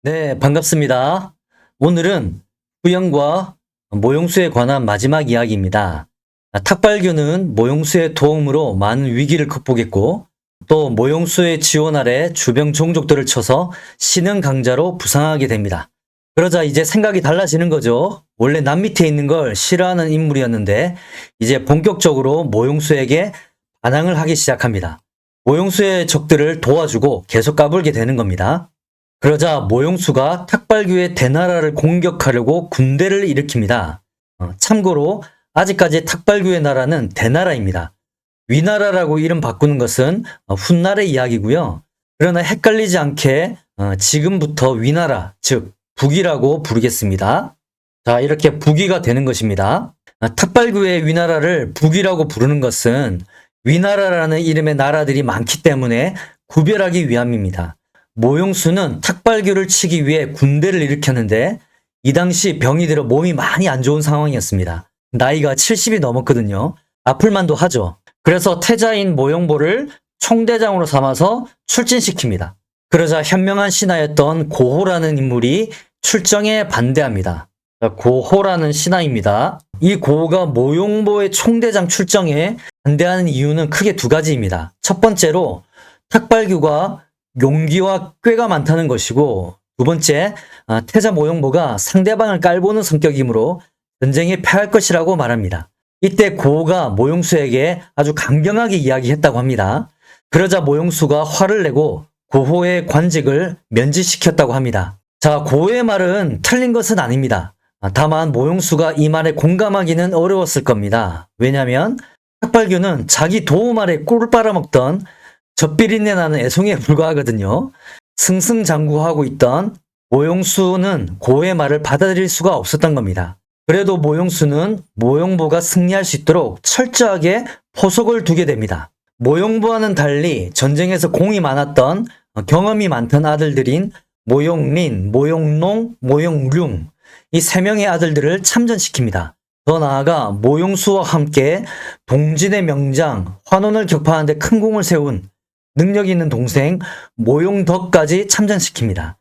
네, 반갑습니다. 오늘은 후연과 모용수에 관한 마지막 이야기입니다. 탁발규는 모용수의 도움으로 많은 위기를 극복했고, 또 모용수의 지원 아래 주변 종족들을 쳐서 신흥 강자로 부상하게 됩니다. 그러자 이제 생각이 달라지는 거죠. 원래 남 밑에 있는 걸 싫어하는 인물이었는데, 이제 본격적으로 모용수에게 반항을 하기 시작합니다. 모용수의 적들을 도와주고 계속 까불게 되는 겁니다. 그러자 모용수가 탁발규의 대나라를 공격하려고 군대를 일으킵니다. 참고로 아직까지 탁발규의 나라는 대나라입니다. 위나라라고 이름 바꾸는 것은 훗날의 이야기고요. 그러나 헷갈리지 않게 지금부터 위나라, 즉 북이라고 부르겠습니다. 자, 이렇게 북이가 되는 것입니다. 탁발규의 위나라를 북이라고 부르는 것은 위나라라는 이름의 나라들이 많기 때문에 구별하기 위함입니다. 모용수는 탁발규를 치기 위해 군대를 일으켰는데 이 당시 병이 들어 몸이 많이 안 좋은 상황이었습니다. 나이가 70이 넘었거든요. 아플만도 하죠. 그래서 태자인 모용보를 총대장으로 삼아서 출진시킵니다. 그러자 현명한 신하였던 고호라는 인물이 출정에 반대합니다. 고호라는 신하입니다. 이 고호가 모용보의 총대장 출정에 반대하는 이유는 크게 두 가지입니다. 첫 번째로 탁발규가 용기와 꾀가 많다는 것이고, 두 번째, 태자 모용보가 상대방을 깔보는 성격이므로 전쟁에 패할 것이라고 말합니다. 이때 고호가 모용수에게 아주 강경하게 이야기했다고 합니다. 그러자 모용수가 화를 내고 고호의 관직을 면직시켰다고 합니다. 자, 고호의 말은 틀린 것은 아닙니다. 다만 모용수가 이 말에 공감하기는 어려웠을 겁니다. 왜냐하면 탁발규는 자기 도움 아래 꿀을 빨아먹던 젖비린내 나는 애송이에 불과하거든요. 승승장구하고 있던 모용수는 고호의 말을 받아들일 수가 없었던 겁니다. 그래도 모용수는 모용보가 승리할 수 있도록 철저하게 포석을 두게 됩니다. 모용보와는 달리 전쟁에서 공이 많았던 경험이 많던 아들들인 모용린, 모용농, 모용룡 이 세 명의 아들들을 참전시킵니다. 더 나아가 모용수와 함께 동진의 명장 환원을 격파하는 데 큰 공을 세운 능력 있는 동생 모용덕까지 참전시킵니다.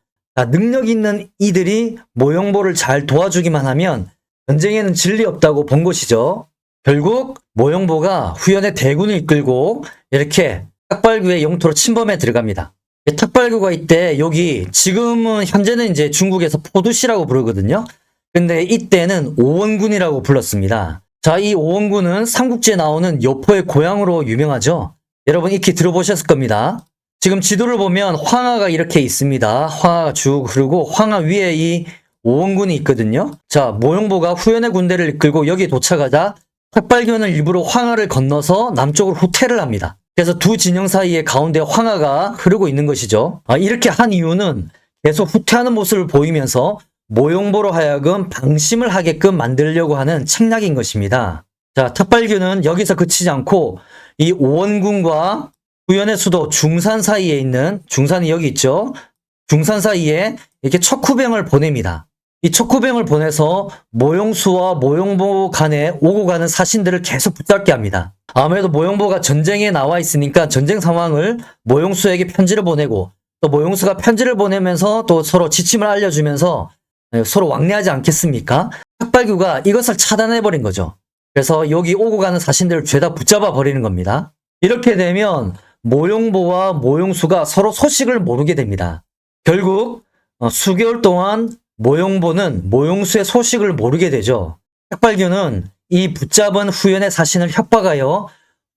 능력 있는 이들이 모용보를 잘 도와주기만 하면 전쟁에는 진리 없다고 본 것이죠. 결국 모용보가 후연의 대군을 이끌고 이렇게 탁발규의 영토로 침범해 들어갑니다. 탁발규가 이때 여기 지금은 현재는 이제 중국에서 포두시라고 부르거든요. 근데 이때는 오원군이라고 불렀습니다. 자, 이 오원군은 삼국지에 나오는 여포의 고향으로 유명하죠. 여러분 익히 들어보셨을 겁니다. 지금 지도를 보면 황하가 이렇게 있습니다. 황하가 쭉 흐르고 황하 위에 이 오원군이 있거든요. 자, 모용보가 후연의 군대를 이끌고 여기 도착하자 탁발규는 일부러 황하를 건너서 남쪽으로 후퇴를 합니다. 그래서 두 진영 사이에 가운데 황하가 흐르고 있는 것이죠. 이렇게 한 이유는 계속 후퇴하는 모습을 보이면서 모용보로 하여금 방심을 하게끔 만들려고 하는 책략인 것입니다. 자, 탁발규는 여기서 그치지 않고 이 오원군과 후연의 수도 중산 사이에 있는, 중산이 여기 있죠. 중산 사이에 이렇게 척후병을 보냅니다. 이 척후병을 보내서 모용수와 모용보 간에 오고 가는 사신들을 계속 붙잡게 합니다. 아무래도 모용보가 전쟁에 나와 있으니까 전쟁 상황을 모용수에게 편지를 보내고 또 모용수가 편지를 보내면서 또 서로 지침을 알려주면서 서로 왕래하지 않겠습니까? 탁발규가 이것을 차단해버린 거죠. 그래서 여기 오고 가는 사신들을 죄다 붙잡아 버리는 겁니다. 이렇게 되면 모용보와 모용수가 서로 소식을 모르게 됩니다. 결국 수개월 동안 모용보는 모용수의 소식을 모르게 되죠. 탁발규는 이 붙잡은 후연의 사신을 협박하여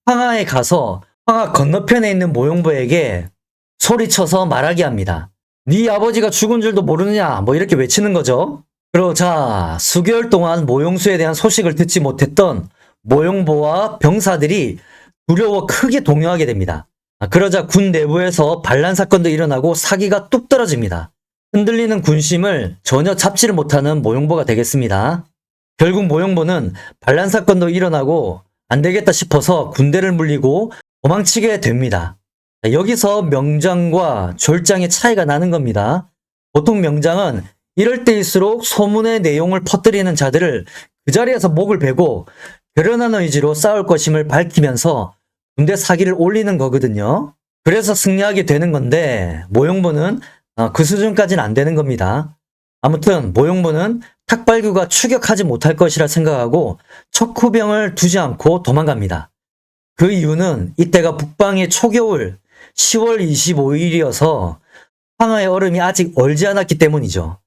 황하에 가서 황하 건너편에 있는 모용보에게 소리쳐서 말하게 합니다. 네 아버지가 죽은 줄도 모르느냐 뭐 이렇게 외치는 거죠. 그러자 수개월 동안 모용수에 대한 소식을 듣지 못했던 모용보와 병사들이 두려워 크게 동요하게 됩니다. 그러자 군 내부에서 반란 사건도 일어나고 사기가 뚝 떨어집니다. 흔들리는 군심을 전혀 잡지를 못하는 모용보가 되겠습니다. 결국 모용보는 반란 사건도 일어나고 안 되겠다 싶어서 군대를 물리고 도망치게 됩니다. 여기서 명장과 졸장의 차이가 나는 겁니다. 보통 명장은 이럴 때일수록 소문의 내용을 퍼뜨리는 자들을 그 자리에서 목을 베고 결연한 의지로 싸울 것임을 밝히면서 군대 사기를 올리는 거거든요. 그래서 승리하게 되는 건데 모용보는 그 수준까지는 안 되는 겁니다. 아무튼 모용보는 탁발규가 추격하지 못할 것이라 생각하고 척후병을 두지 않고 도망갑니다. 그 이유는 이때가 북방의 초겨울 10월 25일이어서 황하의 얼음이 아직 얼지 않았기 때문이죠.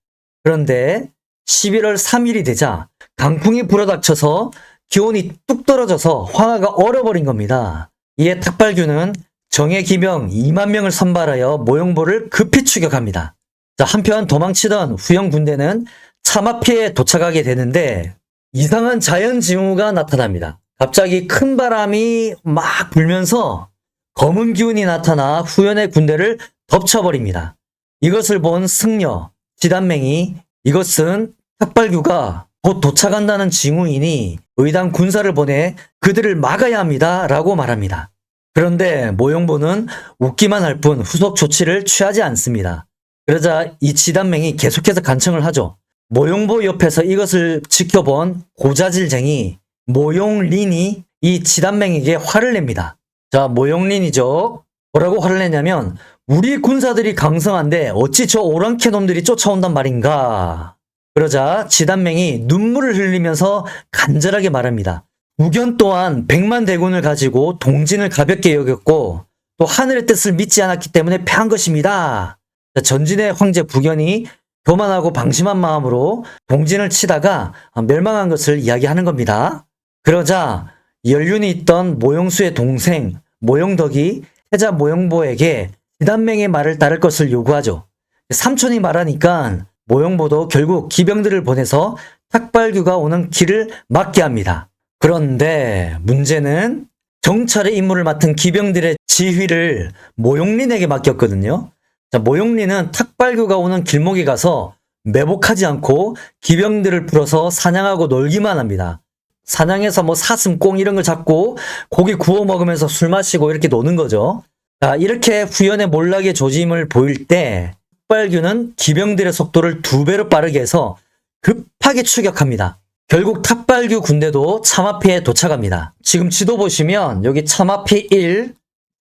그런데 11월 3일이 되자 강풍이 불어닥쳐서 기온이 뚝 떨어져서 황하가 얼어버린 겁니다. 이에 탁발규는 정예 기병 2만 명을 선발하여 모용보를 급히 추격합니다. 자, 한편 도망치던 후영 군대는 차마피에 도착하게 되는데 이상한 자연징후가 나타납니다. 갑자기 큰 바람이 막 불면서 검은 기운이 나타나 후연의 군대를 덮쳐버립니다. 이것을 본 승려, 지단맹이 이것은 탁발규가 곧 도착한다는 징후이니 의당 군사를 보내 그들을 막아야 합니다 라고 말합니다. 그런데 모용보는 웃기만 할 뿐 후속 조치를 취하지 않습니다. 그러자 이 지단맹이 계속해서 간청을 하죠. 모용보 옆에서 이것을 지켜본 고자질쟁이 모용린이 이 지단맹에게 화를 냅니다. 자, 모용린이죠. 뭐라고 화를 내냐면 우리 군사들이 강성한데 어찌 저 오랑캐 놈들이 쫓아온단 말인가. 그러자 지단맹이 눈물을 흘리면서 간절하게 말합니다. 우견 또한 100만 대군을 가지고 동진을 가볍게 여겼고 또 하늘의 뜻을 믿지 않았기 때문에 패한 것입니다. 전진의 황제 부견이 교만하고 방심한 마음으로 동진을 치다가 멸망한 것을 이야기하는 겁니다. 그러자 연륜이 있던 모용수의 동생 모용덕이 태자 모용보에게 지단맹의 말을 따를 것을 요구하죠. 삼촌이 말하니까 모용보도 결국 기병들을 보내서 탁발규가 오는 길을 막게 합니다. 그런데 문제는 정찰의 임무를 맡은 기병들의 지휘를 모용린에게 맡겼거든요. 자, 모용린은 탁발규가 오는 길목에 가서 매복하지 않고 기병들을 풀어서 사냥하고 놀기만 합니다. 사냥해서 뭐 사슴, 꽁 이런 걸 잡고 고기 구워 먹으면서 술 마시고 이렇게 노는 거죠. 자, 이렇게 후연의 몰락의 조짐을 보일 때 탁발규는 기병들의 속도를 2배로 빠르게 해서 급하게 추격합니다. 결국 탁발규 군대도 차마피에 도착합니다. 지금 지도 보시면 여기 차마피 1,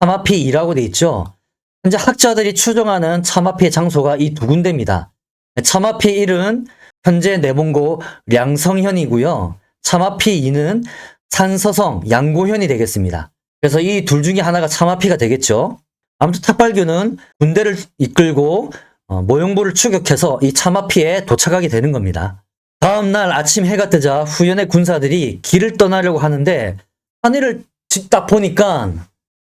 차마피 2라고 돼 있죠. 현재 학자들이 추정하는 차마피의 장소가 이 두 군데입니다. 차마피 1은 현재 내봉고 량성현이고요. 차마피 2는 산서성 양고현이 되겠습니다. 그래서 이 둘 중에 하나가 차마피가 되겠죠. 아무튼 탁발규는 군대를 이끌고 모용보를 추격해서 이 차마피에 도착하게 되는 겁니다. 다음날 아침 해가 뜨자 후연의 군사들이 길을 떠나려고 하는데 하늘을 딱 보니까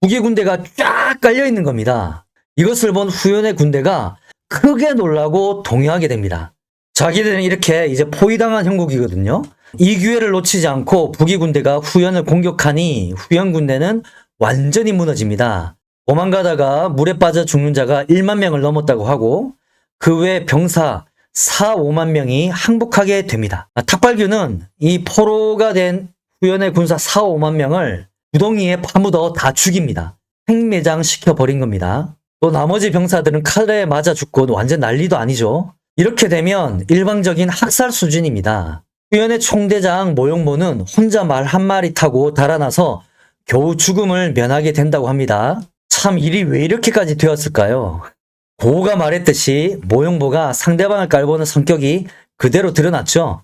북의 군대가 쫙 깔려 있는 겁니다. 이것을 본 후연의 군대가 크게 놀라고 동요하게 됩니다. 자기들은 이렇게 이제 포위당한 형국이거든요. 이 기회를 놓치지 않고 북의 군대가 후연을 공격하니 후연 군대는 완전히 무너집니다. 도망가다가 물에 빠져 죽는 자가 1만 명을 넘었다고 하고 그 외 병사 4, 5만 명이 항복하게 됩니다. 탁발규는 이 포로가 된 후연의 군사 4, 5만 명을 구덩이에 파묻어 다 죽입니다. 생매장 시켜버린 겁니다. 또 나머지 병사들은 칼에 맞아 죽고 완전 난리도 아니죠. 이렇게 되면 일방적인 학살 수준입니다. 후연의 총대장 모용보는 혼자 말 한 마리 타고 달아나서 겨우 죽음을 면하게 된다고 합니다. 참 일이 왜 이렇게까지 되었을까요? 고우가 말했듯이 모용보가 상대방을 깔보는 성격이 그대로 드러났죠.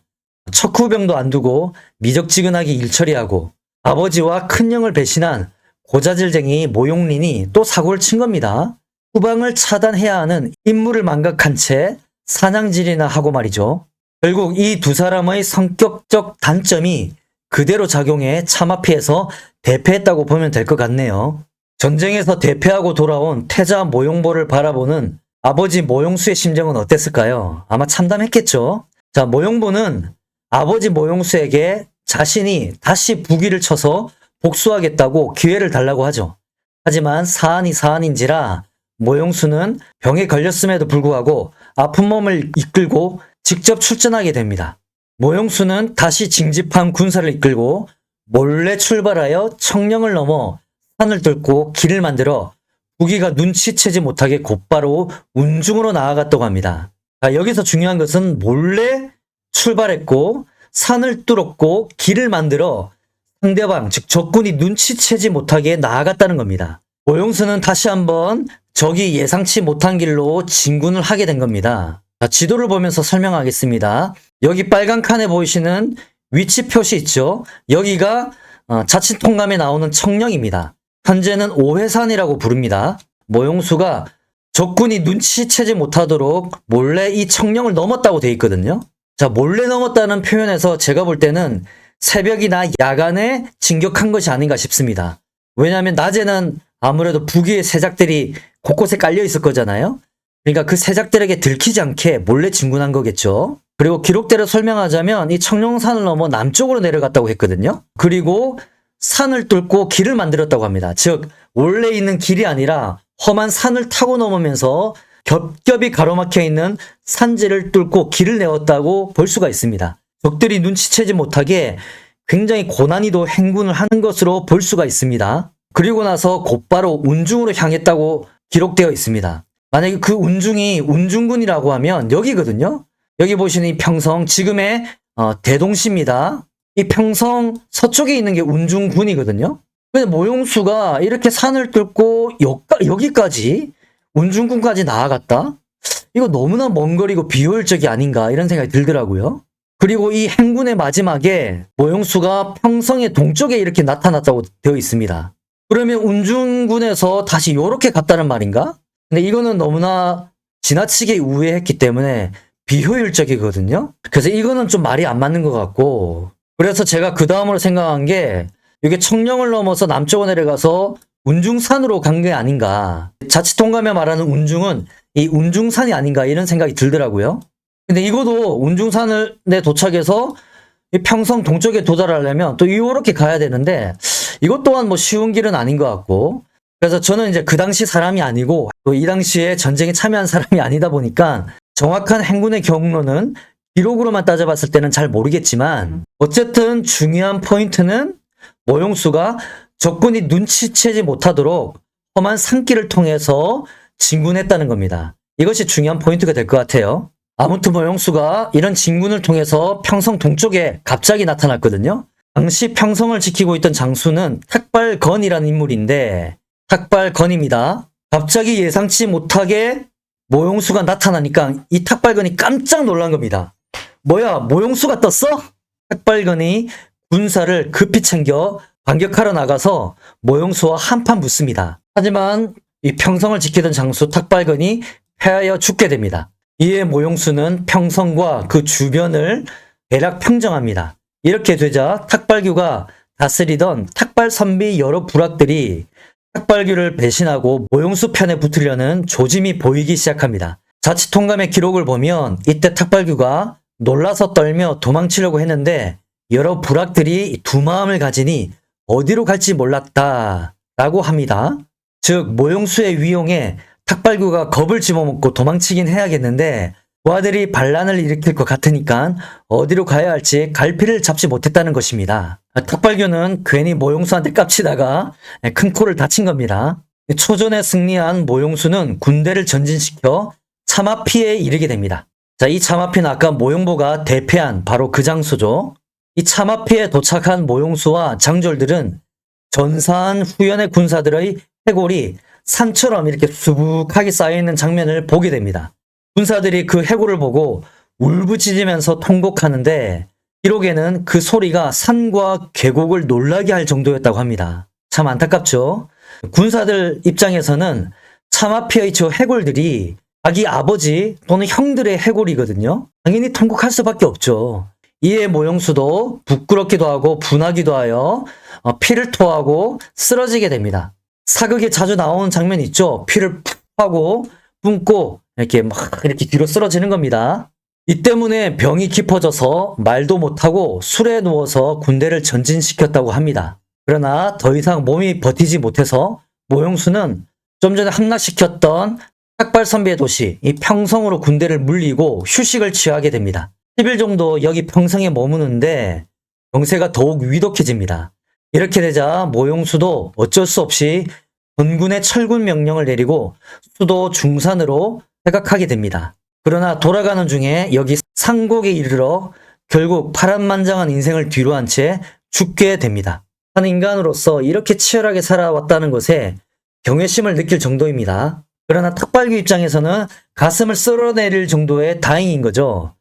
척후병도 안 두고 미적지근하게 일처리하고 아버지와 큰형을 배신한 고자질쟁이 모용린이 또 사고를 친 겁니다. 후방을 차단해야 하는 임무를 망각한 채 사냥질이나 하고 말이죠. 결국 이 두 사람의 성격적 단점이 그대로 작용해 차마피에서 대패했다고 보면 될 것 같네요. 전쟁에서 대패하고 돌아온 태자 모용보를 바라보는 아버지 모용수의 심정은 어땠을까요? 아마 참담했겠죠. 자, 모용보는 아버지 모용수에게 자신이 다시 부기를 쳐서 복수하겠다고 기회를 달라고 하죠. 하지만 사안이 사안인지라 모용수는 병에 걸렸음에도 불구하고 아픈 몸을 이끌고 직접 출전하게 됩니다. 모용수는 다시 징집한 군사를 이끌고 몰래 출발하여 청령을 넘어 산을 뚫고 길을 만들어 부기가 눈치채지 못하게 곧바로 운중으로 나아갔다고 합니다. 여기서 중요한 것은 몰래 출발했고 산을 뚫었고 길을 만들어 상대방 즉 적군이 눈치채지 못하게 나아갔다는 겁니다. 모용수는 다시 한번 적이 예상치 못한 길로 진군을 하게 된 겁니다. 자, 지도를 보면서 설명하겠습니다. 여기 빨간 칸에 보이시는 위치 표시 있죠? 여기가 자칫 통감에 나오는 청령입니다. 현재는 오회산이라고 부릅니다. 모용수가 적군이 눈치채지 못하도록 몰래 이 청령을 넘었다고 돼 있거든요. 자, 몰래 넘었다는 표현에서 제가 볼 때는 새벽이나 야간에 진격한 것이 아닌가 싶습니다. 왜냐하면 낮에는 아무래도 부기의 세작들이 곳곳에 깔려 있을 거잖아요. 그러니까 그 세작들에게 들키지 않게 몰래 진군한 거겠죠. 그리고 기록대로 설명하자면 이 청룡산을 넘어 남쪽으로 내려갔다고 했거든요. 그리고 산을 뚫고 길을 만들었다고 합니다. 즉 원래 있는 길이 아니라 험한 산을 타고 넘으면서 겹겹이 가로막혀 있는 산지를 뚫고 길을 내었다고 볼 수가 있습니다. 적들이 눈치채지 못하게 굉장히 고난이도 행군을 하는 것으로 볼 수가 있습니다. 그리고 나서 곧바로 운중으로 향했다고 기록되어 있습니다. 만약에 그 운중이 운중군이라고 하면 여기거든요. 여기 보시는 이 평성, 지금의 대동시입니다. 이 평성 서쪽에 있는 게 운중군이거든요. 근데 모용수가 이렇게 산을 뚫고 여기까지 운중군까지 나아갔다? 이거 너무나 먼 거리고 비효율적이 아닌가 이런 생각이 들더라고요. 그리고 이 행군의 마지막에 모용수가 평성의 동쪽에 이렇게 나타났다고 되어 있습니다. 그러면 운중군에서 다시 요렇게 갔다는 말인가? 근데 이거는 너무나 지나치게 우회했기 때문에 비효율적이거든요. 그래서 이거는 좀 말이 안 맞는 것 같고, 그래서 제가 그 다음으로 생각한 게 이게 청령을 넘어서 남쪽으로 내려가서 운중산으로 간 게 아닌가. 자칫 통감에 말하는 운중은 이 운중산이 아닌가 이런 생각이 들더라고요. 근데 이것도 운중산에 도착해서 이 평성 동쪽에 도달하려면 또 이렇게 가야 되는데 이것 또한 뭐 쉬운 길은 아닌 것 같고, 그래서 저는 이제 그 당시 사람이 아니고 또 이 당시에 전쟁에 참여한 사람이 아니다 보니까 정확한 행군의 경로는 기록으로만 따져봤을 때는 잘 모르겠지만 어쨌든 중요한 포인트는 모용수가 적군이 눈치채지 못하도록 험한 산길을 통해서 진군했다는 겁니다. 이것이 중요한 포인트가 될 것 같아요. 아무튼 모용수가 이런 진군을 통해서 평성 동쪽에 갑자기 나타났거든요. 당시 평성을 지키고 있던 장수는 탁발건이라는 인물인데, 탁발건입니다. 갑자기 예상치 못하게 모용수가 나타나니까 이 탁발건이 깜짝 놀란 겁니다. 뭐야, 모용수가 떴어? 탁발건이 군사를 급히 챙겨 반격하러 나가서 모용수와 한판 붙습니다. 하지만 이 평성을 지키던 장수 탁발건이 패하여 죽게 됩니다. 이에 모용수는 평성과 그 주변을 대략 평정합니다. 이렇게 되자 탁발규가 다스리던 탁발선비 여러 부락들이 탁발규를 배신하고 모용수 편에 붙으려는 조짐이 보이기 시작합니다. 자치통감의 기록을 보면 이때 탁발규가 놀라서 떨며 도망치려고 했는데 여러 부락들이 두 마음을 가지니 어디로 갈지 몰랐다 라고 합니다. 즉 모용수의 위용에 탁발규가 겁을 집어먹고 도망치긴 해야겠는데 부하들이 반란을 일으킬 것 같으니까 어디로 가야 할지 갈피를 잡지 못했다는 것입니다. 탁발규는 괜히 모용수한테 깝치다가 큰 코를 다친 겁니다. 초전에 승리한 모용수는 군대를 전진시켜 차마피에 이르게 됩니다. 자, 이 차마피는 아까 모용보가 대패한 바로 그 장소죠. 이 차마피에 도착한 모용수와 장졸들은 전사한 후연의 군사들의 해골이 산처럼 이렇게 수북하게 쌓여있는 장면을 보게 됩니다. 군사들이 그 해골을 보고 울부짖으면서 통곡하는데 기록에는 그 소리가 산과 계곡을 놀라게 할 정도였다고 합니다. 참 안타깝죠. 군사들 입장에서는 차마피의 저 해골들이 자기 아버지 또는 형들의 해골이거든요. 당연히 통곡할 수밖에 없죠. 이에 모용수도 부끄럽기도 하고 분하기도 하여 피를 토하고 쓰러지게 됩니다. 사극에 자주 나오는 장면 있죠. 피를 푹 하고 뿜고 이렇게 막 이렇게 뒤로 쓰러지는 겁니다. 이 때문에 병이 깊어져서 말도 못하고 술에 누워서 군대를 전진시켰다고 합니다. 그러나 더 이상 몸이 버티지 못해서 모용수는 좀 전에 함락시켰던 탁발선비의 도시 이 평성으로 군대를 물리고 휴식을 취하게 됩니다. 10일 정도 여기 평성에 머무는데 병세가 더욱 위독해집니다. 이렇게 되자 모용수도 어쩔 수 없이 전군의 철군 명령을 내리고 수도 중산으로 퇴각하게 됩니다. 그러나 돌아가는 중에 여기 상곡에 이르러 결국 파란만장한 인생을 뒤로한 채 죽게 됩니다. 한 인간으로서 이렇게 치열하게 살아왔다는 것에 경외심을 느낄 정도입니다. 그러나 탁발규 입장에서는 가슴을 쓸어내릴 정도의 다행인 거죠.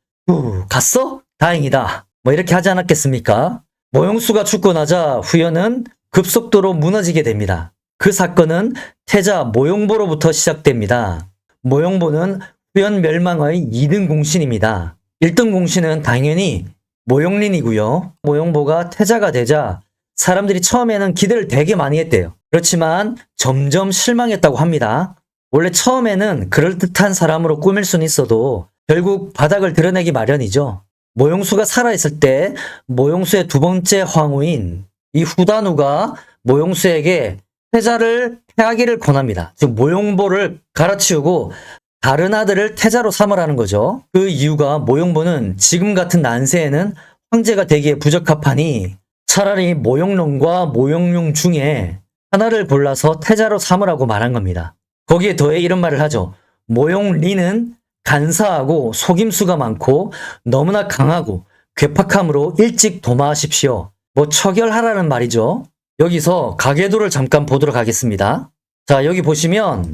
갔어? 다행이다. 뭐 이렇게 하지 않았겠습니까? 모용수가 죽고 나자 후연은 급속도로 무너지게 됩니다. 그 사건은 태자 모용보로부터 시작됩니다. 모용보는 후연 멸망의 2등 공신입니다. 1등 공신은 당연히 모용린이고요. 모용보가 태자가 되자 사람들이 처음에는 기대를 되게 많이 했대요. 그렇지만 점점 실망했다고 합니다. 원래 처음에는 그럴듯한 사람으로 꾸밀 수는 있어도 결국 바닥을 드러내기 마련이죠. 모용수가 살아있을 때 모용수의 두 번째 황후인 이 후단우가 모용수에게 태자를 패하기를 권합니다. 즉 모용보를 갈아치우고 다른 아들을 태자로 삼으라는 거죠. 그 이유가 모용보는 지금 같은 난세에는 황제가 되기에 부적합하니 차라리 모용론과 모용룡 중에 하나를 골라서 태자로 삼으라고 말한 겁니다. 거기에 더해 이런 말을 하죠. 모용린은 간사하고 속임수가 많고 너무나 강하고 괴팍함으로 일찍 도마하십시오. 뭐 처결하라는 말이죠. 여기서 가계도를 잠깐 보도록 하겠습니다. 자, 여기 보시면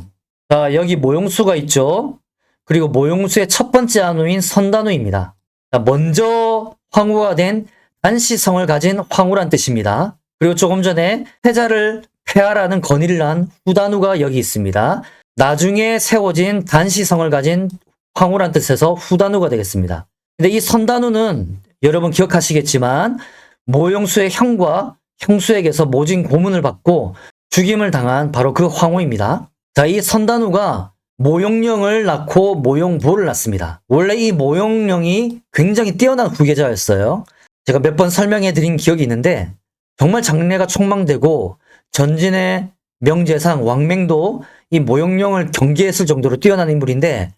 자, 여기 모용수가 있죠. 그리고 모용수의 첫 번째 한우인 선단우입니다. 자, 먼저 황후가 된 단시성을 가진 황후란 뜻입니다. 그리고 조금 전에 태자를 패하라는 건의를 한 후단우가 여기 있습니다. 나중에 세워진 단시성을 가진 황후란 뜻에서 후단우가 되겠습니다. 근데 이 선단우는 여러분 기억하시겠지만 모용수의 형과 형수에게서 모진 고문을 받고 죽임을 당한 바로 그 황후입니다. 자, 이 선단우가 모용령을 낳고 모용보를 낳습니다. 원래 이 모용령이 굉장히 뛰어난 후계자였어요. 제가 몇 번 설명해 드린 기억이 있는데 정말 장래가 촉망되고 전진의 명재상 왕맹도 이 모용령을 경계했을 정도로 뛰어난 인물인데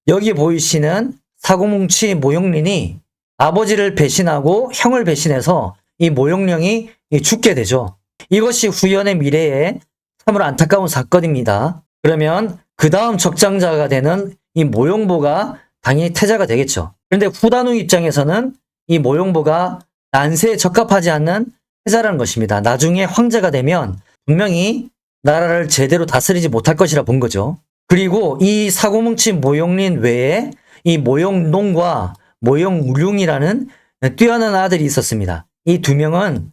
여기 보이시는 사고뭉치 모용린이 아버지를 배신하고 형을 배신해서 이 모용령이 죽게 되죠. 이것이 후연의 미래에 참으로 안타까운 사건입니다. 그러면 그 다음 적장자가 되는 이 모용보가 당연히 태자가 되겠죠. 그런데 후단우 입장에서는 이 모용보가 난세에 적합하지 않는 태자라는 것입니다. 나중에 황제가 되면 분명히 나라를 제대로 다스리지 못할 것이라 본 거죠. 그리고 이 사고뭉치 모용린 외에 이 모용농과 모용울융이라는 뛰어난 아들이 있었습니다. 이 두 명은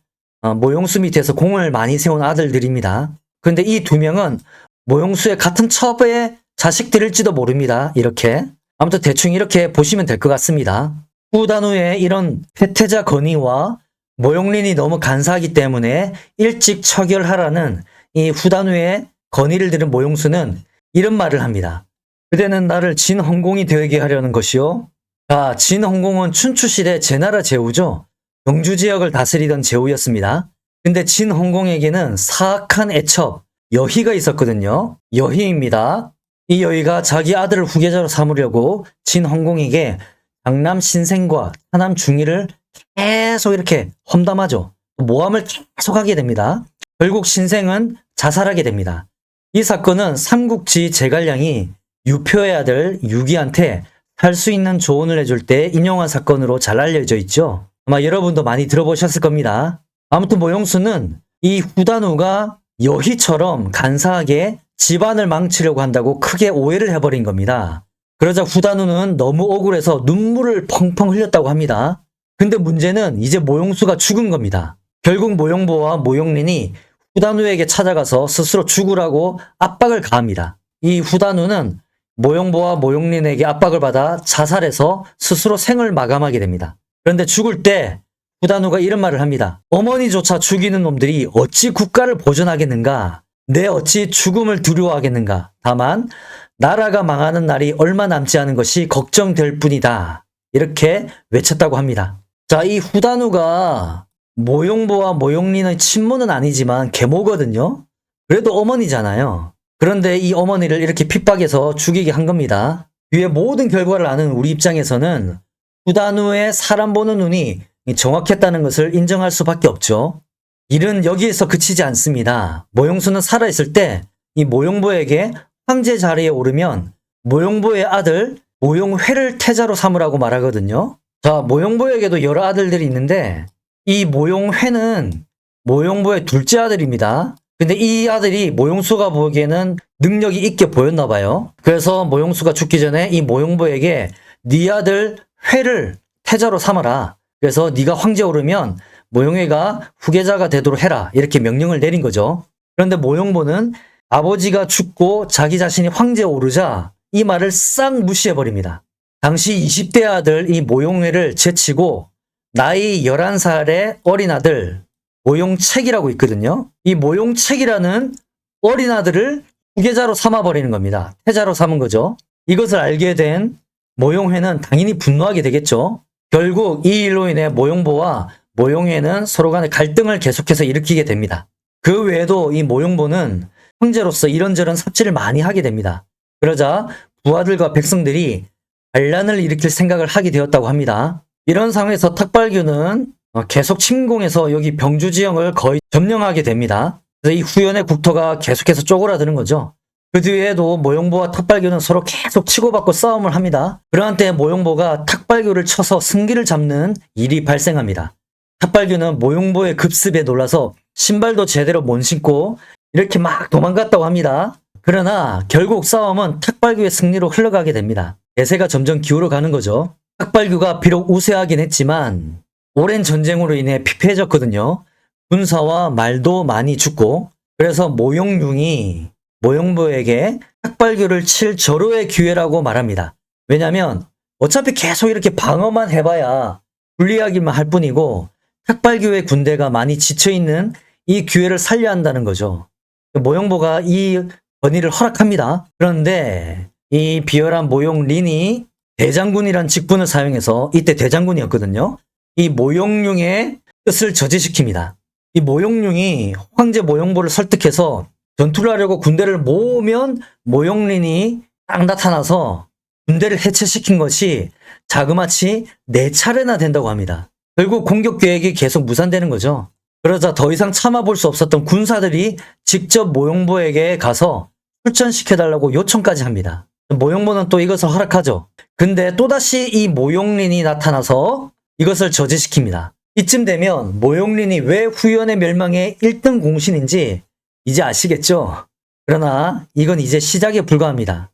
모용수 밑에서 공을 많이 세운 아들들입니다. 그런데 이 두 명은 모용수의 같은 첩의 자식들일지도 모릅니다. 이렇게. 아무튼 대충 이렇게 보시면 될 것 같습니다. 후단우의 이런 패태자 건의와 모용린이 너무 간사하기 때문에 일찍 처결하라는 이 후단우의 건의를 들은 모용수는 이런 말을 합니다. 그대는 나를 진헌공이 되게 하려는 것이요. 자, 진헌공은 춘추시대 제나라 제후죠. 경주 지역을 다스리던 제후였습니다. 근데 진헌공에게는 사악한 애첩, 여희가 있었거든요. 여희입니다. 이 여희가 자기 아들을 후계자로 삼으려고 진헌공에게 강남 신생과 하남 중의를 계속 이렇게 험담하죠. 모함을 계속 하게 됩니다. 결국 신생은 자살하게 됩니다. 이 사건은 삼국지 제갈량이 유표의 아들 유기한테 살 수 있는 조언을 해줄 때 인용한 사건으로 잘 알려져 있죠. 아마 여러분도 많이 들어보셨을 겁니다. 아무튼 모용수는 이 후단우가 여희처럼 간사하게 집안을 망치려고 한다고 크게 오해를 해버린 겁니다. 그러자 후단우는 너무 억울해서 눈물을 펑펑 흘렸다고 합니다. 근데 문제는 이제 모용수가 죽은 겁니다. 결국 모용보와 모용린이 후단우에게 찾아가서 스스로 죽으라고 압박을 가합니다. 이 후단우는 모용보와 모용린에게 압박을 받아 자살해서 스스로 생을 마감하게 됩니다. 그런데 죽을 때 후단우가 이런 말을 합니다. 어머니조차 죽이는 놈들이 어찌 국가를 보존하겠는가? 내 어찌 죽음을 두려워하겠는가? 다만 나라가 망하는 날이 얼마 남지 않은 것이 걱정될 뿐이다. 이렇게 외쳤다고 합니다. 자, 이 후단우가 모용보와 모용린의 친모는 아니지만 계모거든요. 그래도 어머니잖아요. 그런데 이 어머니를 이렇게 핍박해서 죽이게 한 겁니다. 뒤에 모든 결과를 아는 우리 입장에서는 후단우의 사람 보는 눈이 정확했다는 것을 인정할 수밖에 없죠. 일은 여기에서 그치지 않습니다. 모용수는 살아있을 때 이 모용보에게 황제 자리에 오르면 모용보의 아들 모용회를 태자로 삼으라고 말하거든요. 자, 모용보에게도 여러 아들들이 있는데 이 모용회는 모용보의 둘째 아들입니다. 근데 이 아들이 모용수가 보기에는 능력이 있게 보였나 봐요. 그래서 모용수가 죽기 전에 이 모용보에게 네 아들 회를 태자로 삼아라. 그래서 네가 황제에 오르면 모용회가 후계자가 되도록 해라. 이렇게 명령을 내린 거죠. 그런데 모용보는 아버지가 죽고 자기 자신이 황제에 오르자 이 말을 싹 무시해버립니다. 당시 20대 아들 이 모용회를 제치고 나이 11살의 어린 아들 모용책이라고 있거든요. 이 모용책이라는 어린 아들을 후계자로 삼아버리는 겁니다. 태자로 삼은 거죠. 이것을 알게 된 모용회는 당연히 분노하게 되겠죠. 결국 이 일로 인해 모용보와 모용회는 서로 간의 갈등을 계속해서 일으키게 됩니다. 그 외에도 이 모용보는 황제로서 이런저런 삽질을 많이 하게 됩니다. 그러자 부하들과 백성들이 반란을 일으킬 생각을 하게 되었다고 합니다. 이런 상황에서 탁발규는 계속 침공해서 여기 병주 지형을 거의 점령하게 됩니다. 그래서 이 후연의 국토가 계속해서 쪼그라드는 거죠. 그 뒤에도 모용보와 탁발규는 서로 계속 치고받고 싸움을 합니다. 그러한 때 모용보가 탁발규를 쳐서 승기를 잡는 일이 발생합니다. 탁발규는 모용보의 급습에 놀라서 신발도 제대로 못 신고 이렇게 막 도망갔다고 합니다. 그러나 결국 싸움은 탁발규의 승리로 흘러가게 됩니다. 대세가 점점 기울어 가는 거죠. 탁발규가 비록 우세하긴 했지만 오랜 전쟁으로 인해 피폐해졌거든요. 군사와 말도 많이 죽고 그래서 모용융이 모용보에게 탁발규를 칠 절호의 기회라고 말합니다. 왜냐하면 어차피 계속 이렇게 방어만 해봐야 불리하기만 할 뿐이고 탁발규의 군대가 많이 지쳐있는 이 기회를 살려야 한다는 거죠. 모용보가 이 건의를 허락합니다. 그런데 이 비열한 모용린이 대장군이란 직분을 사용해서 이때 대장군이었거든요. 이 모용융의 뜻을 저지시킵니다. 이 모용융이 황제 모용보를 설득해서 전투를 하려고 군대를 모으면 모용린이 딱 나타나서 군대를 해체시킨 것이 자그마치 4차례나 된다고 합니다. 결국 공격 계획이 계속 무산되는 거죠. 그러자 더 이상 참아볼 수 없었던 군사들이 직접 모용보에게 가서 출전시켜달라고 요청까지 합니다. 모용보는 또 이것을 허락하죠. 근데 또다시 이 모용린이 나타나서 이것을 저지시킵니다. 이쯤 되면 모용린이 왜 후연의 멸망의 1등 공신인지 이제 아시겠죠? 그러나 이건 이제 시작에 불과합니다.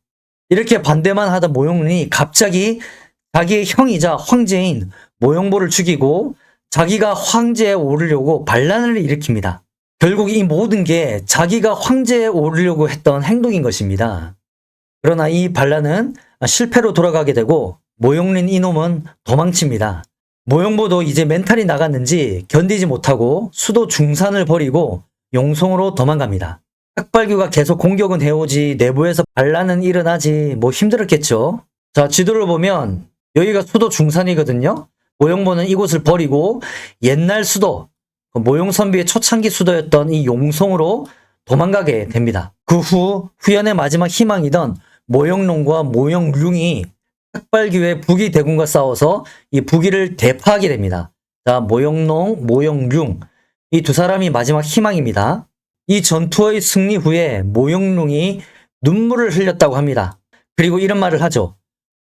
이렇게 반대만 하던 모용린이 갑자기 자기의 형이자 황제인 모용보를 죽이고 자기가 황제에 오르려고 반란을 일으킵니다. 결국 이 모든 게 자기가 황제에 오르려고 했던 행동인 것입니다. 그러나 이 반란은 실패로 돌아가게 되고 모용린 이놈은 도망칩니다. 모용보도 이제 멘탈이 나갔는지 견디지 못하고 수도 중산을 버리고 용송으로 도망갑니다. 탁발규가 계속 공격은 해오지 내부에서 반란은 일어나지 뭐 힘들었겠죠. 자, 지도를 보면 여기가 수도 중산이거든요. 모용보는 이곳을 버리고 옛날 수도, 모용선비의 초창기 수도였던 이 용송으로 도망가게 됩니다. 그 후 후연의 마지막 희망이던 모용롱과 모용융이 탁발규의 북이 대군과 싸워서 이 북이를 대파하게 됩니다. 자, 모용롱, 모용융 이 두 사람이 마지막 희망입니다. 이 전투의 승리 후에 모용룡이 눈물을 흘렸다고 합니다. 그리고 이런 말을 하죠.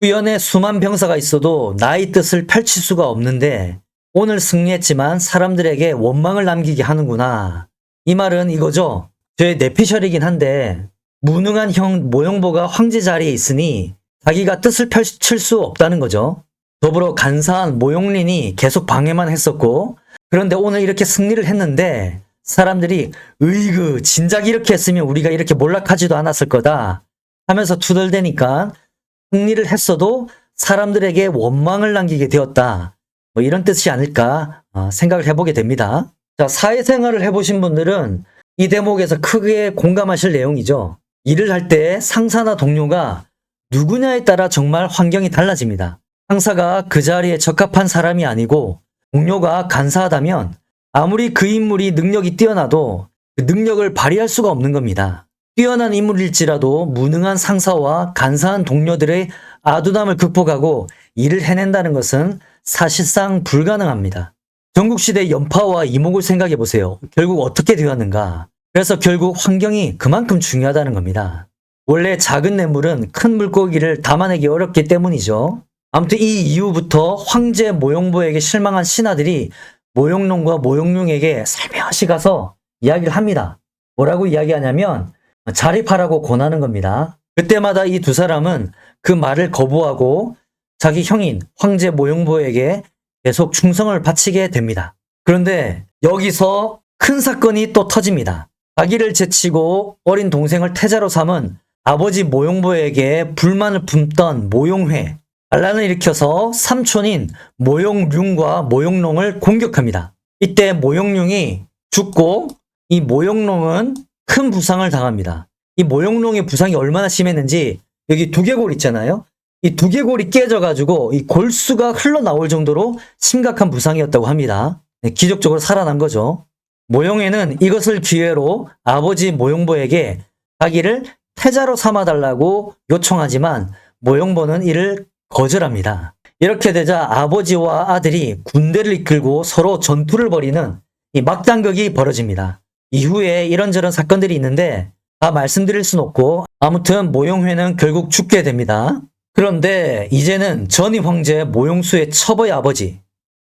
후연에 수만 병사가 있어도 나의 뜻을 펼칠 수가 없는데 오늘 승리했지만 사람들에게 원망을 남기게 하는구나. 이 말은 이거죠. 저의 내피셜이긴 한데 무능한 형 모용보가 황제 자리에 있으니 자기가 뜻을 펼칠 수 없다는 거죠. 더불어 간사한 모용린이 계속 방해만 했었고 그런데 오늘 이렇게 승리를 했는데 사람들이 으이그 진작 이렇게 했으면 우리가 이렇게 몰락하지도 않았을 거다 하면서 투덜대니까 승리를 했어도 사람들에게 원망을 남기게 되었다. 뭐 이런 뜻이 아닐까 생각을 해보게 됩니다. 자, 사회생활을 해보신 분들은 이 대목에서 크게 공감하실 내용이죠. 일을 할 때 상사나 동료가 누구냐에 따라 정말 환경이 달라집니다. 상사가 그 자리에 적합한 사람이 아니고 동료가 간사하다면 아무리 그 인물이 능력이 뛰어나도 그 능력을 발휘할 수가 없는 겁니다. 뛰어난 인물일지라도 무능한 상사와 간사한 동료들의 아둔함을 극복하고 일을 해낸다는 것은 사실상 불가능합니다. 전국시대 연파와 이목을 생각해 보세요. 결국 어떻게 되었는가? 그래서 결국 환경이 그만큼 중요하다는 겁니다. 원래 작은 뇌물은 큰 물고기를 담아내기 어렵기 때문이죠. 아무튼 이 이후부터 황제 모용보에게 실망한 신하들이 모용롱과 모용융에게 살며시 가서 이야기를 합니다. 뭐라고 이야기하냐면 자립하라고 권하는 겁니다. 그때마다 이 두 사람은 그 말을 거부하고 자기 형인 황제 모용보에게 계속 충성을 바치게 됩니다. 그런데 여기서 큰 사건이 또 터집니다. 자기를 제치고 어린 동생을 태자로 삼은 아버지 모용보에게 불만을 품던 모용회, 반란을 일으켜서 삼촌인 모용륜과 모용롱을 공격합니다. 이때 모용룡이 죽고 이 모용롱은 큰 부상을 당합니다. 이 모용롱의 부상이 얼마나 심했는지 여기 두개골 있잖아요. 이 두개골이 깨져가지고 이 골수가 흘러나올 정도로 심각한 부상이었다고 합니다. 네, 기적적으로 살아난 거죠. 모용회는 이것을 기회로 아버지 모용보에게 자기를 태자로 삼아달라고 요청하지만 모용보는 이를 거절합니다. 이렇게 되자 아버지와 아들이 군대를 이끌고 서로 전투를 벌이는 이 막장극이 벌어집니다. 이후에 이런저런 사건들이 있는데 다 말씀드릴 순 없고 아무튼 모용회는 결국 죽게 됩니다. 그런데 이제는 전임 황제 모용수의 첩의 아버지,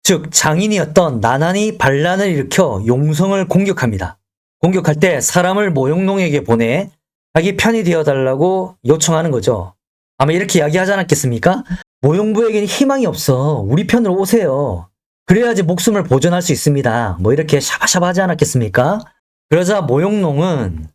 즉 장인이었던 나난이 반란을 일으켜 용성을 공격합니다. 공격할 때 사람을 모용롱에게 보내 자기 편이 되어달라고 요청하는 거죠. 아마 이렇게 이야기하지 않았겠습니까? 모용부에게는 희망이 없어. 우리 편으로 오세요. 그래야지 목숨을 보존할 수 있습니다. 뭐 이렇게 샤바샤바 하지 않았겠습니까? 그러자 모용롱은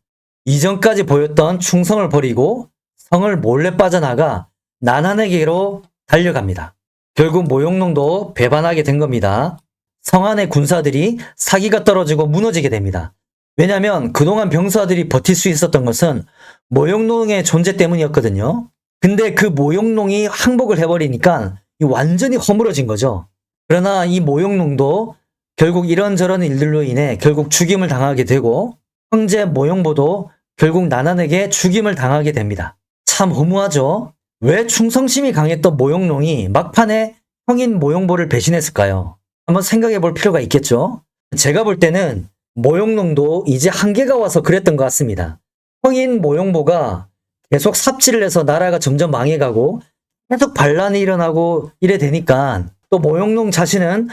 이전까지 보였던 충성을 버리고 성을 몰래 빠져나가 나난에게로 달려갑니다. 결국 모용롱도 배반하게 된 겁니다. 성 안의 군사들이 사기가 떨어지고 무너지게 됩니다. 왜냐하면 그동안 병사들이 버틸 수 있었던 것은 모용롱의 존재 때문이었거든요. 근데 그 모용롱이 항복을 해버리니까 완전히 허물어진 거죠. 그러나 이 모용롱도 결국 이런저런 일들로 인해 결국 죽임을 당하게 되고 황제 모용보도 결국 나난에게 죽임을 당하게 됩니다. 참 허무하죠? 왜 충성심이 강했던 모용롱이 막판에 형인 모용보를 배신했을까요? 한번 생각해 볼 필요가 있겠죠? 제가 볼 때는 모용롱도 이제 한계가 와서 그랬던 것 같습니다. 형인 모용보가 계속 삽질을 해서 나라가 점점 망해가고 계속 반란이 일어나고 이래 되니까 또 모용롱 자신은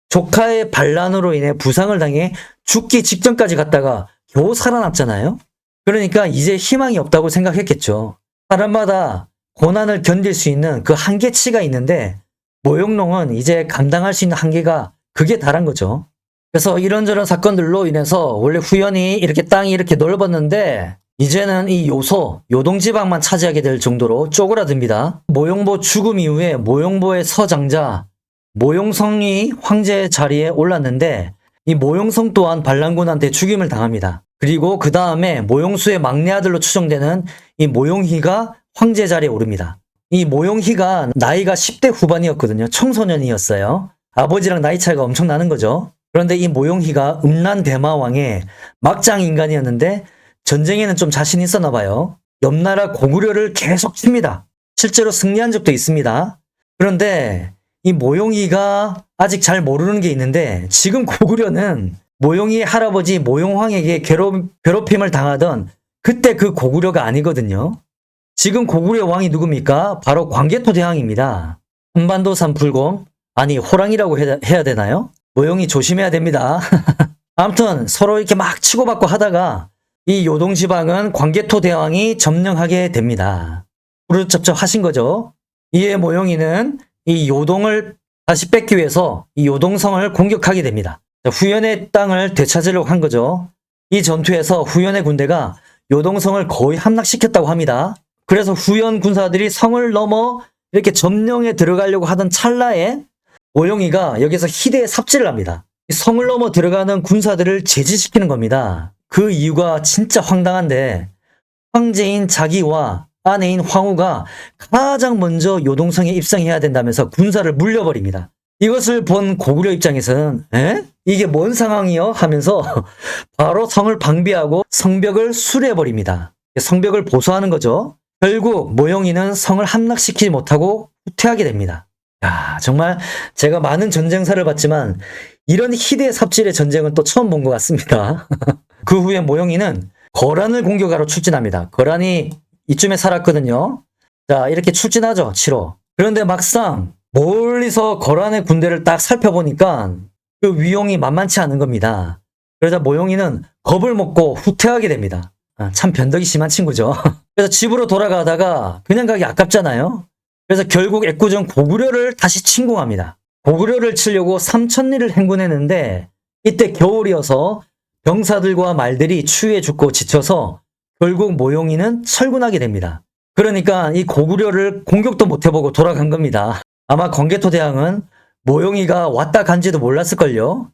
조카의 반란으로 인해 부상을 당해 죽기 직전까지 갔다가 겨우 살아남잖아요. 그러니까 이제 희망이 없다고 생각했겠죠. 사람마다 고난을 견딜 수 있는 그 한계치가 있는데 모용롱은 이제 감당할 수 있는 한계가 그게 달한 거죠. 그래서 이런저런 사건들로 인해서 원래 후연이 이렇게 땅이 이렇게 넓었는데 이제는 이 요동지방만 차지하게 될 정도로 쪼그라듭니다. 모용보 죽음 이후에 모용보의 서장자 모용성이 황제 자리에 올랐는데 이 모용성 또한 반란군한테 죽임을 당합니다. 그리고 그 다음에 모용수의 막내 아들로 추정되는 이 모용희가 황제 자리에 오릅니다. 이 모용희가 나이가 10대 후반이었거든요. 청소년이었어요. 아버지랑 나이 차이가 엄청 나는 거죠. 그런데 이 모용희가 음란대마왕의 막장 인간이었는데 전쟁에는 좀 자신이 있었나 봐요. 옆나라 고구려를 계속 칩니다. 실제로 승리한 적도 있습니다. 그런데 이 모용희가 아직 잘 모르는 게 있는데 지금 고구려는 모용희의 할아버지 모용황에게 괴롭힘을 당하던 그때 그 고구려가 아니거든요. 지금 고구려 왕이 누굽니까? 바로 광개토 대왕입니다. 한반도 산불곰? 아니 호랑이라고 해야 되나요? 모용희 조심해야 됩니다. 아무튼 서로 이렇게 막 치고받고 하다가 이 요동지방은 광개토 대왕이 점령하게 됩니다. 부르첩첩 하신 거죠. 이에 모용희는 이 요동을 다시 뺏기 위해서 이 요동성을 공격하게 됩니다. 후연의 땅을 되찾으려고 한 거죠. 이 전투에서 후연의 군대가 요동성을 거의 함락시켰다고 합니다. 그래서 후연 군사들이 성을 넘어 이렇게 점령에 들어가려고 하던 찰나에 모용희가 여기서 희대의 삽질을 합니다. 성을 넘어 들어가는 군사들을 제지시키는 겁니다. 그 이유가 진짜 황당한데 황제인 자기와 아내인 황후가 가장 먼저 요동성에 입성해야 된다면서 군사를 물려버립니다. 이것을 본 고구려 입장에서는 이게 뭔 상황이요? 하면서 바로 성을 방비하고 성벽을 수리해버립니다. 성벽을 보수하는 거죠. 결국 모용희는 성을 함락시키지 못하고 후퇴하게 됩니다. 야, 정말 제가 많은 전쟁사를 봤지만 이런 희대의 삽질의 전쟁은 또 처음 본 것 같습니다. 그 후에 모용희는 거란을 공격하러 출진합니다. 거란이 이쯤에 살았거든요. 자, 이렇게 출진하죠. 7호. 그런데 막상 멀리서 거란의 군대를 딱 살펴보니까 그 위용이 만만치 않은 겁니다. 그러자 모용이는 겁을 먹고 후퇴하게 됩니다. 참 변덕이 심한 친구죠. 그래서 집으로 돌아가다가 그냥 가기 아깝잖아요. 그래서 결국 애꿎은 고구려를 다시 침공합니다. 고구려를 치려고 삼천리를 행군했는데 이때 겨울이어서 병사들과 말들이 추위에 죽고 지쳐서 결국 모용이는 철군하게 됩니다. 그러니까 이 고구려를 공격도 못 해보고 돌아간 겁니다. 아마 건개토 대왕은 모용이가 왔다 간지도 몰랐을걸요.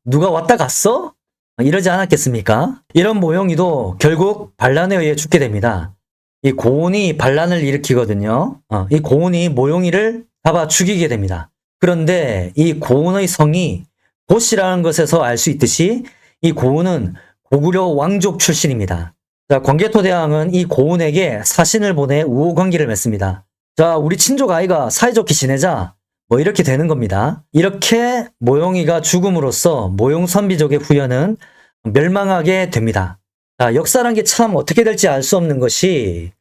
누가 왔다 갔어? 이러지 않았겠습니까? 이런 모용이도 결국 반란에 의해 죽게 됩니다. 이 고운이 반란을 일으키거든요. 이 고운이 모용이를 잡아 죽이게 됩니다. 그런데 이 고운의 성이 고씨라는 것에서 알 수 있듯이 이 고운은 고구려 왕족 출신입니다. 자, 건개토 대왕은 이 고운에게 사신을 보내 우호 관계를 맺습니다. 자, 우리 친족 아이가 사이좋게 지내자. 뭐 이렇게 되는 겁니다. 이렇게 모용이가 죽음으로써 모용선비족의 후연은 멸망하게 됩니다. 자, 역사란 게 참 어떻게 될지 알 수 없는 것이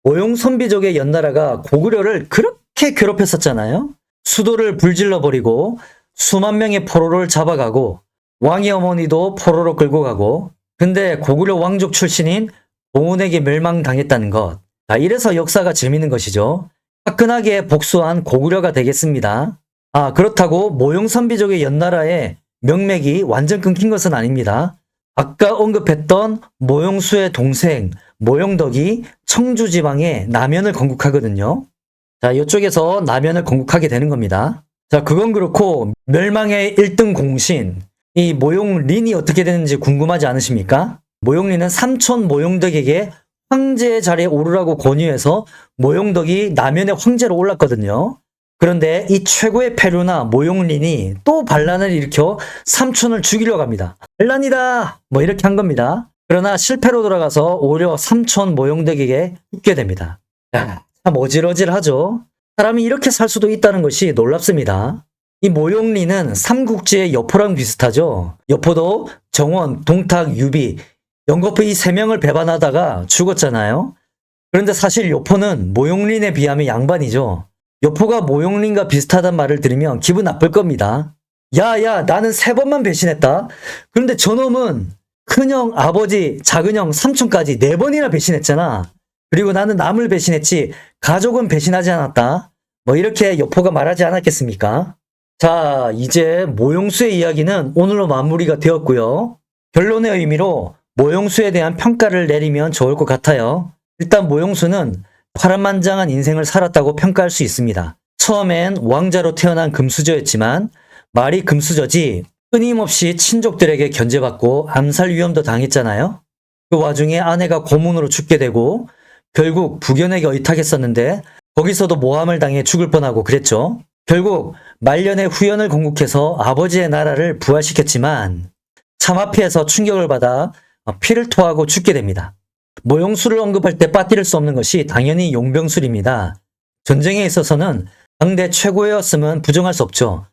모용선비족의 연나라가 고구려를 그렇게 괴롭혔었잖아요. 수도를 불질러버리고 수만 명의 포로를 잡아가고 왕의 어머니도 포로로 끌고 가고 근데 고구려 왕족 출신인 고운에게 멸망당했다는 것. 자, 이래서 역사가 재밌는 것이죠. 화끈하게 복수한 고구려가 되겠습니다. 그렇다고 모용선비족의 연나라의 명맥이 완전 끊긴 것은 아닙니다. 아까 언급했던 모용수의 동생 모용덕이 청주 지방의 남연을 건국하거든요. 자, 이쪽에서 남연을 건국하게 되는 겁니다. 자, 그건 그렇고 멸망의 1등 공신 이 모용린이 어떻게 되는지 궁금하지 않으십니까? 모용린은 삼촌 모용덕에게 황제의 자리에 오르라고 권유해서 모용덕이 남연의 황제로 올랐거든요. 그런데 이 최고의 패류나 모용린이 또 반란을 일으켜 삼촌을 죽이려고 합니다. 반란이다! 뭐 이렇게 한 겁니다. 그러나 실패로 돌아가서 오히려 삼촌 모용덕에게 죽게 됩니다. 야, 참 어질어질하죠? 사람이 이렇게 살 수도 있다는 것이 놀랍습니다. 이 모용린은 삼국지의 여포랑 비슷하죠. 여포도 정원, 동탁, 유비, 연거푸 이 세 명을 배반하다가 죽었잖아요. 그런데 사실 여포는 모용린에 비하면 양반이죠. 여포가 모용린과 비슷하단 말을 들으면 기분 나쁠 겁니다. 야, 나는 3번만 배신했다. 그런데 저놈은 큰형, 아버지, 작은형, 삼촌까지 4번이나 배신했잖아. 그리고 나는 남을 배신했지 가족은 배신하지 않았다. 뭐 이렇게 여포가 말하지 않았겠습니까? 자, 이제 모용수의 이야기는 오늘로 마무리가 되었고요. 결론의 의미로 모용수에 대한 평가를 내리면 좋을 것 같아요. 일단 모용수는 파란만장한 인생을 살았다고 평가할 수 있습니다. 처음엔 왕자로 태어난 금수저였지만 말이 금수저지 끊임없이 친족들에게 견제받고 암살 위험도 당했잖아요. 그 와중에 아내가 고문으로 죽게 되고 결국 부견에게 의탁했었는데 거기서도 모함을 당해 죽을 뻔하고 그랬죠. 결국 말년에 후연을 건국해서 아버지의 나라를 부활시켰지만 참화피해서 충격을 받아 피를 토하고 죽게 됩니다. 모용수를 언급할 때 빠뜨릴 수 없는 것이 당연히 용병술입니다. 전쟁에 있어서는 당대 최고였음은 부정할 수 없죠.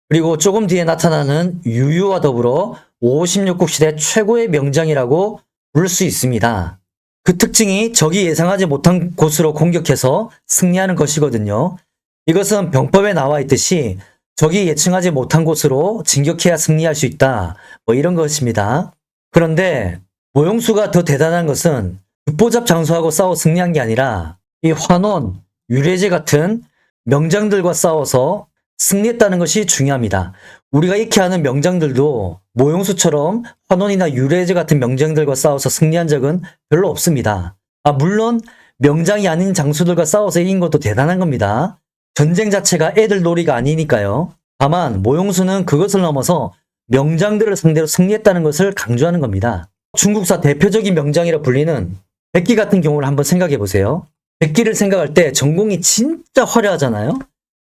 그리고 조금 뒤에 나타나는 유유와 더불어 56국 시대 최고의 명장이라고 부를 수 있습니다. 그 특징이 적이 예상하지 못한 곳으로 공격해서 승리하는 것이거든요. 이것은 병법에 나와 있듯이 적이 예측하지 못한 곳으로 진격해야 승리할 수 있다. 뭐 이런 것입니다. 그런데 모용수가 더 대단한 것은 득보잡 장수하고 싸워 승리한 게 아니라 이 환원, 유래제 같은 명장들과 싸워서 승리했다는 것이 중요합니다. 우리가 익히 아는 명장들도 모용수처럼 환원이나 유래제 같은 명장들과 싸워서 승리한 적은 별로 없습니다. 물론 명장이 아닌 장수들과 싸워서 이긴 것도 대단한 겁니다. 전쟁 자체가 애들 놀이가 아니니까요. 다만 모용수는 그것을 넘어서 명장들을 상대로 승리했다는 것을 강조하는 겁니다. 중국사 대표적인 명장이라 불리는 백기 같은 경우를 한번 생각해 보세요. 백기를 생각할 때 전공이 진짜 화려하잖아요.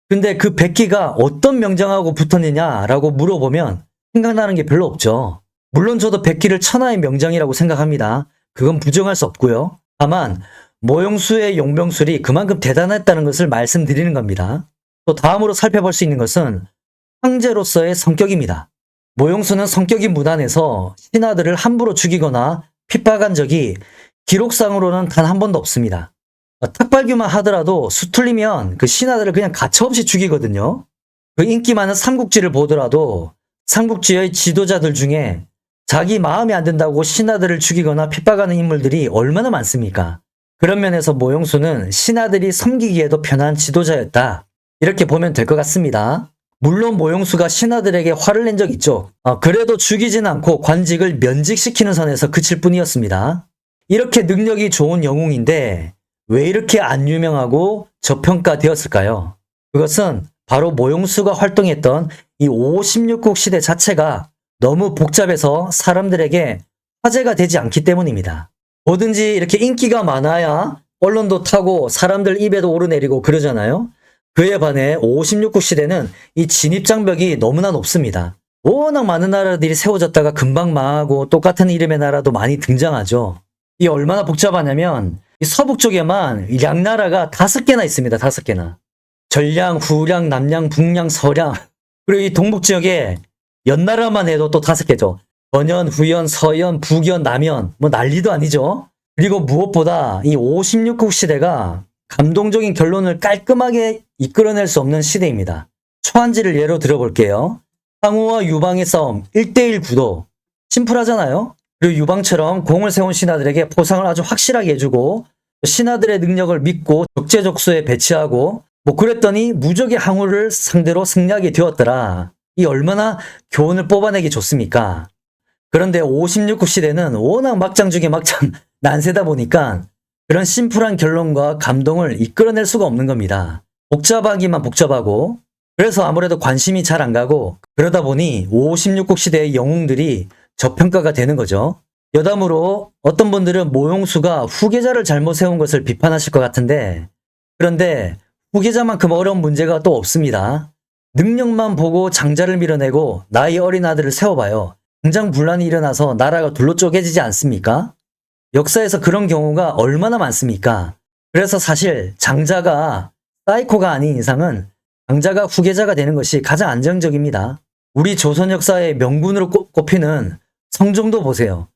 근데 그 백기가 어떤 명장하고 붙었느냐라고 물어보면 생각나는 게 별로 없죠. 물론 저도 백기를 천하의 명장이라고 생각합니다. 그건 부정할 수 없고요. 다만 모용수의 용병술이 그만큼 대단했다는 것을 말씀드리는 겁니다. 또 다음으로 살펴볼 수 있는 것은 황제로서의 성격입니다. 모용수는 성격이 무단해서 신하들을 함부로 죽이거나 핍박한 적이 기록상으로는 단 한 번도 없습니다. 탁발규만 하더라도 수틀리면 그 신하들을 그냥 가차없이 죽이거든요. 그 인기 많은 삼국지를 보더라도 삼국지의 지도자들 중에 자기 마음에 안 든다고 신하들을 죽이거나 핍박하는 인물들이 얼마나 많습니까? 그런 면에서 모용수는 신하들이 섬기기에도 편한 지도자였다. 이렇게 보면 될 것 같습니다. 물론 모용수가 신하들에게 화를 낸 적 있죠. 그래도 죽이진 않고 관직을 면직시키는 선에서 그칠 뿐이었습니다. 이렇게 능력이 좋은 영웅인데 왜 이렇게 안 유명하고 저평가되었을까요? 그것은 바로 모용수가 활동했던 이 516국 시대 자체가 너무 복잡해서 사람들에게 화제가 되지 않기 때문입니다. 뭐든지 이렇게 인기가 많아야 언론도 타고 사람들 입에도 오르내리고 그러잖아요. 그에 반해 516국 시대는 이 진입장벽이 너무나 높습니다. 워낙 많은 나라들이 세워졌다가 금방 망하고 똑같은 이름의 나라도 많이 등장하죠. 이 얼마나 복잡하냐면 이 서북 쪽에만 양나라가 5개나 있습니다. 5개나. 전량, 후량, 남량, 북량, 서량. 그리고 이 동북 지역에 연나라만 해도 또 5개죠. 전현, 후현, 서현, 북현, 남현. 뭐 난리도 아니죠. 그리고 무엇보다 이 516국 시대가 감동적인 결론을 깔끔하게 이끌어낼 수 없는 시대입니다. 초한지를 예로 들어볼게요. 상우와 유방의 싸움 1대1 구도. 심플하잖아요. 그리고 유방처럼 공을 세운 신하들에게 포상을 아주 확실하게 해주고 신하들의 능력을 믿고 적재적소에 배치하고 뭐 그랬더니 무적의 항우를 상대로 승리하게 되었더라. 이 얼마나 교훈을 뽑아내기 좋습니까? 그런데 56국 시대는 워낙 막장 중에 막장 난세다 보니까 그런 심플한 결론과 감동을 이끌어낼 수가 없는 겁니다. 복잡하기만 복잡하고 그래서 아무래도 관심이 잘 안 가고 그러다 보니 56국 시대의 영웅들이 저평가가 되는 거죠. 여담으로 어떤 분들은 모용수가 후계자를 잘못 세운 것을 비판하실 것 같은데 그런데 후계자만큼 어려운 문제가 또 없습니다. 능력만 보고 장자를 밀어내고 나이 어린 아들을 세워봐요. 당장 분란이 일어나서 나라가 둘로 쪼개지지 않습니까? 역사에서 그런 경우가 얼마나 많습니까? 그래서 사실 장자가 사이코가 아닌 이상은 장자가 후계자가 되는 것이 가장 안정적입니다. 우리 조선 역사의 명군으로 꼽히는 성종도 보세요.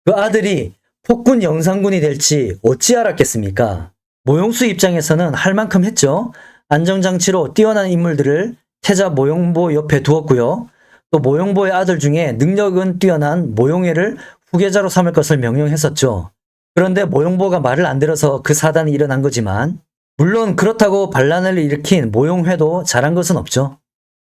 그 아들이 폭군 영상군이 될지 어찌 알았겠습니까? 모용수 입장에서는 할 만큼 했죠. 안정장치로 뛰어난 인물들을 태자 모용보 옆에 두었고요. 또 모용보의 아들 중에 능력은 뛰어난 모용회를 후계자로 삼을 것을 명령했었죠. 그런데 모용보가 말을 안 들어서 그 사단이 일어난 거지만 물론 그렇다고 반란을 일으킨 모용회도 잘한 것은 없죠.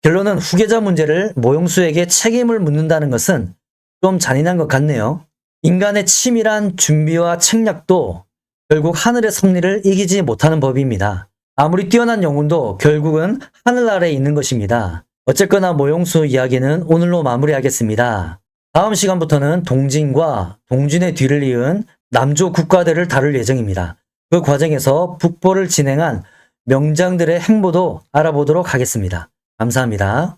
결론은 후계자 문제를 모용수에게 책임을 묻는다는 것은 좀 잔인한 것 같네요. 인간의 치밀한 준비와 책략도 결국 하늘의 섭리를 이기지 못하는 법입니다. 아무리 뛰어난 영웅도 결국은 하늘 아래에 있는 것입니다. 어쨌거나 모용수 이야기는 오늘로 마무리하겠습니다. 다음 시간부터는 동진과 동진의 뒤를 이은 남조 국가들을 다룰 예정입니다. 그 과정에서 북보를 진행한 명장들의 행보도 알아보도록 하겠습니다. 감사합니다.